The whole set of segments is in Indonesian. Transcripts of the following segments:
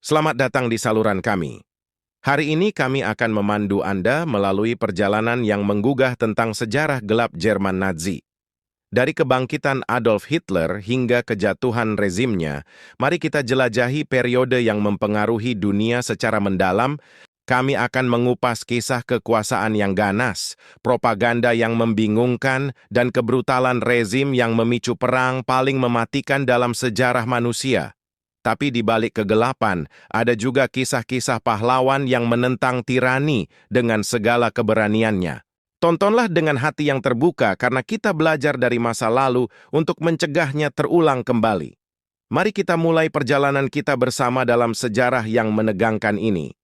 Selamat datang di saluran kami. Hari ini kami akan memandu Anda melalui perjalanan yang menggugah tentang sejarah gelap Jerman Nazi. Dari kebangkitan Adolf Hitler hingga kejatuhan rezimnya, mari kita jelajahi periode yang mempengaruhi dunia secara mendalam. Kami akan mengupas kisah kekuasaan yang ganas, propaganda yang membingungkan, dan kebrutalan rezim yang memicu perang paling mematikan dalam sejarah manusia. Tapi di balik kegelapan, ada juga kisah-kisah pahlawan yang menentang tirani dengan segala keberaniannya. Tontonlah dengan hati yang terbuka karena kita belajar dari masa lalu untuk mencegahnya terulang kembali. Mari kita mulai perjalanan kita bersama dalam sejarah yang menegangkan ini.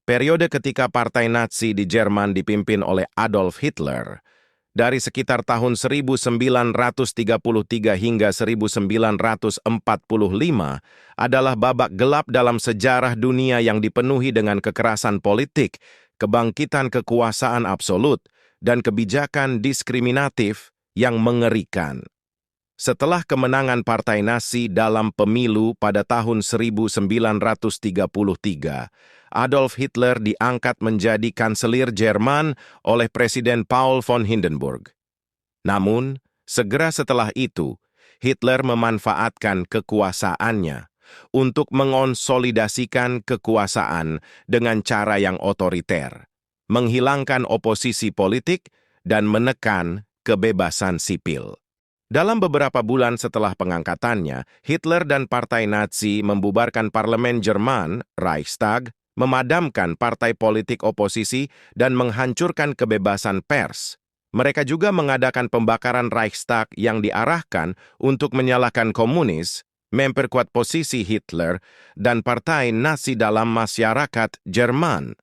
Periode ketika Partai Nazi di Jerman dipimpin oleh Adolf Hitler, dari sekitar tahun 1933 hingga 1945 adalah babak gelap dalam sejarah dunia yang dipenuhi dengan kekerasan politik, kebangkitan kekuasaan absolut, dan kebijakan diskriminatif yang mengerikan. Setelah kemenangan Partai Nazi dalam pemilu pada tahun 1933, Adolf Hitler diangkat menjadi kanselir Jerman oleh Presiden Paul von Hindenburg. Namun, segera setelah itu, Hitler memanfaatkan kekuasaannya untuk mengonsolidasikan kekuasaan dengan cara yang otoriter, menghilangkan oposisi politik, dan menekan kebebasan sipil. Dalam beberapa bulan setelah pengangkatannya, Hitler dan Partai Nazi membubarkan parlemen Jerman, Reichstag, memadamkan partai politik oposisi, dan menghancurkan kebebasan pers. Mereka juga mengadakan pembakaran Reichstag yang diarahkan untuk menyalahkan komunis, memperkuat posisi Hitler, dan Partai Nazi dalam masyarakat Jerman.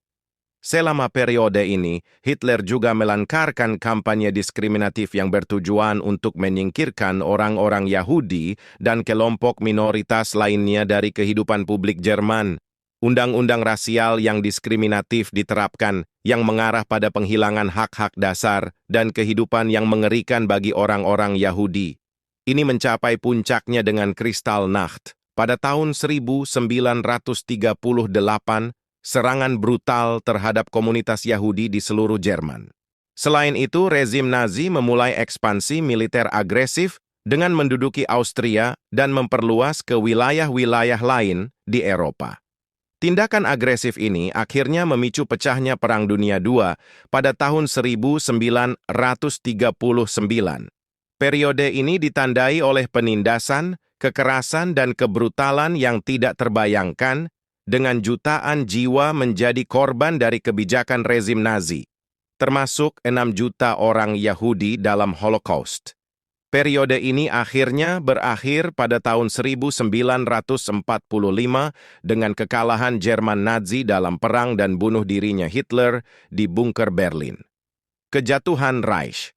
Selama periode ini, Hitler juga melancarkan kampanye diskriminatif yang bertujuan untuk menyingkirkan orang-orang Yahudi dan kelompok minoritas lainnya dari kehidupan publik Jerman. Undang-undang rasial yang diskriminatif diterapkan, yang mengarah pada penghilangan hak-hak dasar dan kehidupan yang mengerikan bagi orang-orang Yahudi. Ini mencapai puncaknya dengan Kristallnacht pada tahun 1938, serangan brutal terhadap komunitas Yahudi di seluruh Jerman. Selain itu, rezim Nazi memulai ekspansi militer agresif dengan menduduki Austria dan memperluas ke wilayah-wilayah lain di Eropa. Tindakan agresif ini akhirnya memicu pecahnya Perang Dunia II pada tahun 1939. Periode ini ditandai oleh penindasan, kekerasan, dan kebrutalan yang tidak terbayangkan, dengan jutaan jiwa menjadi korban dari kebijakan rezim Nazi, termasuk 6 juta orang Yahudi dalam Holocaust. Periode ini akhirnya berakhir pada tahun 1945 dengan kekalahan Jerman Nazi dalam perang dan bunuh dirinya Hitler di bunker Berlin. Kejatuhan Reich.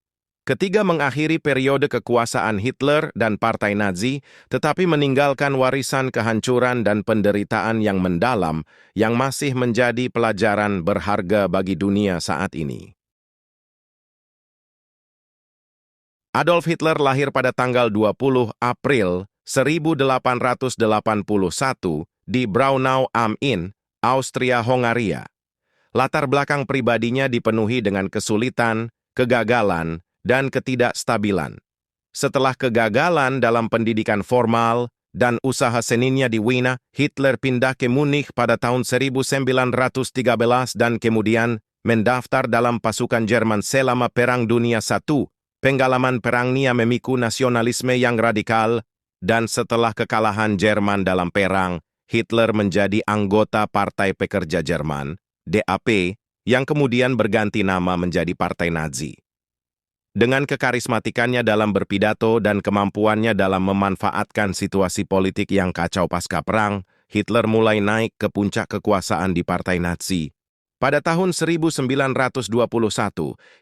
Ketiga mengakhiri periode kekuasaan Hitler dan Partai Nazi, tetapi meninggalkan warisan kehancuran dan penderitaan yang mendalam yang masih menjadi pelajaran berharga bagi dunia saat ini. Adolf Hitler lahir pada tanggal 20 April 1881 di Braunau am Inn, Austria-Hongaria. Latar belakang pribadinya dipenuhi dengan kesulitan, kegagalan, dan ketidakstabilan. Setelah kegagalan dalam pendidikan formal dan usaha seninya di Wina, Hitler pindah ke Munich pada tahun 1913 dan kemudian mendaftar dalam pasukan Jerman selama Perang Dunia I. Pengalaman perangnya memicu nasionalisme yang radikal, dan setelah kekalahan Jerman dalam perang, Hitler menjadi anggota Partai Pekerja Jerman, DAP, yang kemudian berganti nama menjadi Partai Nazi. Dengan kekarismatikannya dalam berpidato dan kemampuannya dalam memanfaatkan situasi politik yang kacau pasca perang, Hitler mulai naik ke puncak kekuasaan di Partai Nazi. Pada tahun 1921,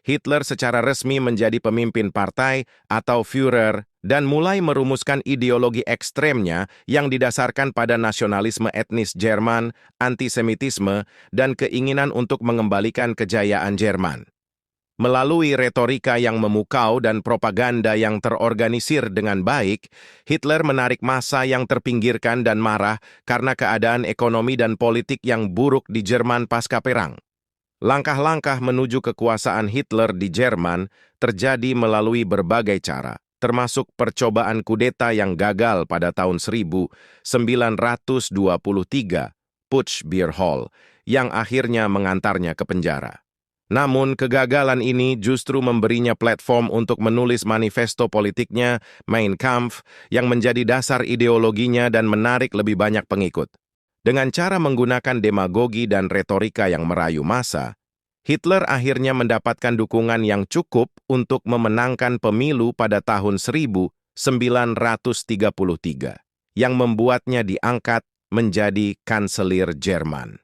Hitler secara resmi menjadi pemimpin partai atau Führer dan mulai merumuskan ideologi ekstremnya yang didasarkan pada nasionalisme etnis Jerman, antisemitisme, dan keinginan untuk mengembalikan kejayaan Jerman. Melalui retorika yang memukau dan propaganda yang terorganisir dengan baik, Hitler menarik massa yang terpinggirkan dan marah karena keadaan ekonomi dan politik yang buruk di Jerman pasca perang. Langkah-langkah menuju kekuasaan Hitler di Jerman terjadi melalui berbagai cara, termasuk percobaan kudeta yang gagal pada tahun 1923, Putsch Beer Hall, yang akhirnya mengantarnya ke penjara. Namun, kegagalan ini justru memberinya platform untuk menulis manifesto politiknya, Mein Kampf, yang menjadi dasar ideologinya dan menarik lebih banyak pengikut. Dengan cara menggunakan demagogi dan retorika yang merayu massa, Hitler akhirnya mendapatkan dukungan yang cukup untuk memenangkan pemilu pada tahun 1933, yang membuatnya diangkat menjadi kanselir Jerman.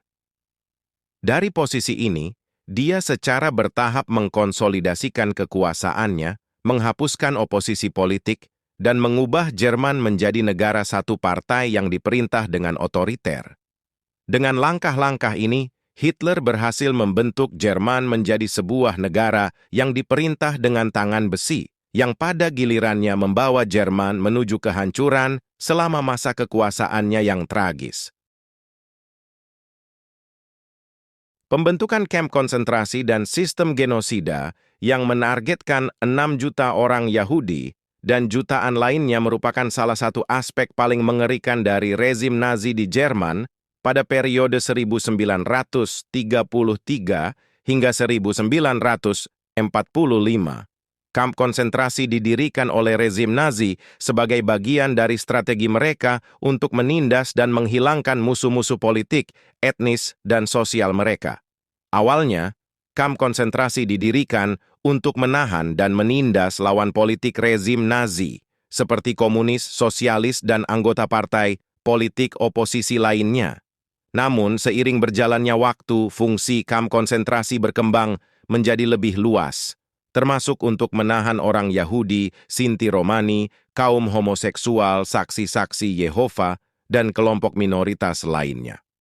Dari posisi ini, dia secara bertahap mengkonsolidasikan kekuasaannya, menghapuskan oposisi politik, dan mengubah Jerman menjadi negara satu partai yang diperintah dengan otoriter. Dengan langkah-langkah ini, Hitler berhasil membentuk Jerman menjadi sebuah negara yang diperintah dengan tangan besi, yang pada gilirannya membawa Jerman menuju kehancuran selama masa kekuasaannya yang tragis. Pembentukan kamp konsentrasi dan sistem genosida yang menargetkan 6 juta orang Yahudi dan jutaan lainnya merupakan salah satu aspek paling mengerikan dari rezim Nazi di Jerman pada periode 1933 hingga 1945. Kamp konsentrasi didirikan oleh rezim Nazi sebagai bagian dari strategi mereka untuk menindas dan menghilangkan musuh-musuh politik, etnis, dan sosial mereka. Awalnya, kamp konsentrasi didirikan untuk menahan dan menindas lawan politik rezim Nazi, seperti komunis, sosialis, dan anggota partai politik oposisi lainnya. Namun, seiring berjalannya waktu, fungsi kamp konsentrasi berkembang menjadi lebih luas, termasuk untuk menahan orang Yahudi, Sinti Romani, kaum homoseksual, saksi-saksi Yehova, dan kelompok minoritas lainnya.